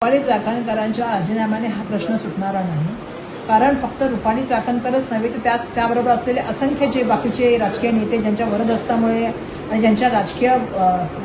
रुपाली चाकणकरांच्या राजीनाम्याने हा प्रश्न सुटणारा नाही. कारण फक्त रुपाली चाकणकरच नव्हे तर त्याबरोबर असलेले असंख्य जे बाकीचे राजकीय नेते ज्यांच्या वरदहस्तामुळे आणि ज्यांच्या राजकीय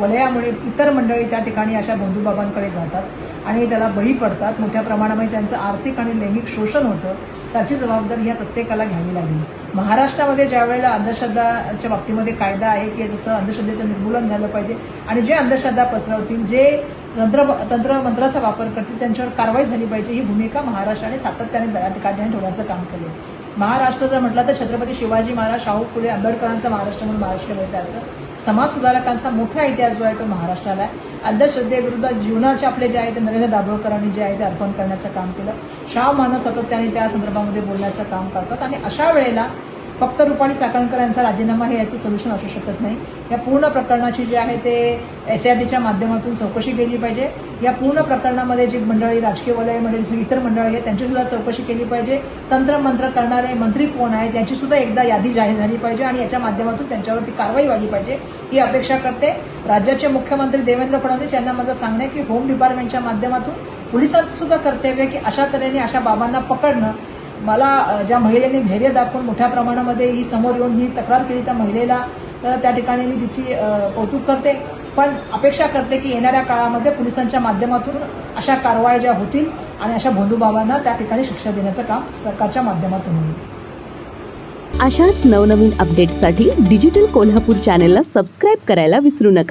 वलयामुळे इतर मंडळी त्या ठिकाणी अशा बंधुबाबांकडे जातात आणि त्याला बळी पडतात. मोठ्या प्रमाणामध्ये त्यांचं आर्थिक आणि लैंगिक शोषण होतं. त्याची जबाबदारी ह्या प्रत्येकाला घ्यावी लागेल. महाराष्ट्रामध्ये ज्या वेळेला अंधश्रद्धाच्या बाबतीमध्ये कायदा आहे की जसं अंधश्रद्धेचं निर्मूलन झालं पाहिजे आणि जे अंधश्रद्धा पसरवतील, जे तंत्रमंत्राचा वापर करतील त्यांच्यावर कारवाई झाली पाहिजे, ही भूमिका महाराष्ट्राने सातत्याने काढण्याने ठेवण्याचं काम केलं. महाराष्ट्र जर म्हटलं तर छत्रपती शिवाजी महाराज, शाहू फुले, आंबेडकरांचा महाराष्ट्र म्हणून महाराष्ट्र येतात. समाज सुधारकांचा मोठा इतिहास जो आहे तो महाराष्ट्राला आहे. अंधश्रद्धेविरुद्ध जीवनाचे आपले जे आहे ते नरेंद्र दाभोळकरांनी जे आहे ते अर्पण करण्याचं काम केलं. शाह मानव सातत्याने त्या संदर्भामध्ये बोलण्याचं काम करतात आणि अशा वेळेला फक्त रुपाली चाकणकर यांचा राजीनामा हे याचं सोल्युशन असू शकत नाही. या पूर्ण प्रकरणाची जी आहे ते SITच्या माध्यमातून चौकशी केली पाहिजे. या पूर्ण प्रकरणामध्ये जी मंडळी राजकीय वलयामध्ये इतर मंडळी आहेत त्यांची सुद्धा चौकशी केली पाहिजे. तंत्रमंत्र करणारे मंत्री कोण आहेत याची सुद्धा एकदा यादी जाहीर झाली पाहिजे आणि याच्या माध्यमातून त्यांच्यावरती कारवाई व्हायला पाहिजे ही अपेक्षा करते. राज्याचे मुख्यमंत्री देवेंद्र फडणवीस यांना माझं सांगणं आहे की होम डिपार्टमेंटच्या माध्यमातून पोलिसांचं सुद्धा कर्तव्य की अशा तऱ्हेने अशा बाबांना पकडणं. मला ज्या महिलेने धैर्य दाखवून मोठ्या प्रमाणामध्ये ही समोर येऊन ही तक्रार केली त्या महिलेला त्या ठिकाणी मी तिची कौतुक करते. पण अपेक्षा करते की येणाऱ्या काळामध्ये पोलिसांच्या माध्यमातून अशा कारवाया ज्या होतील आणि अशा बंधुभावांना त्या ठिकाणी शिक्षा देण्याचं काम सरकारच्या माध्यमातून होईल. अशाच नवनवीन अपडेट्ससाठी डिजिटल कोल्हापूर चॅनेलला सबस्क्राईब करायला विसरू नका.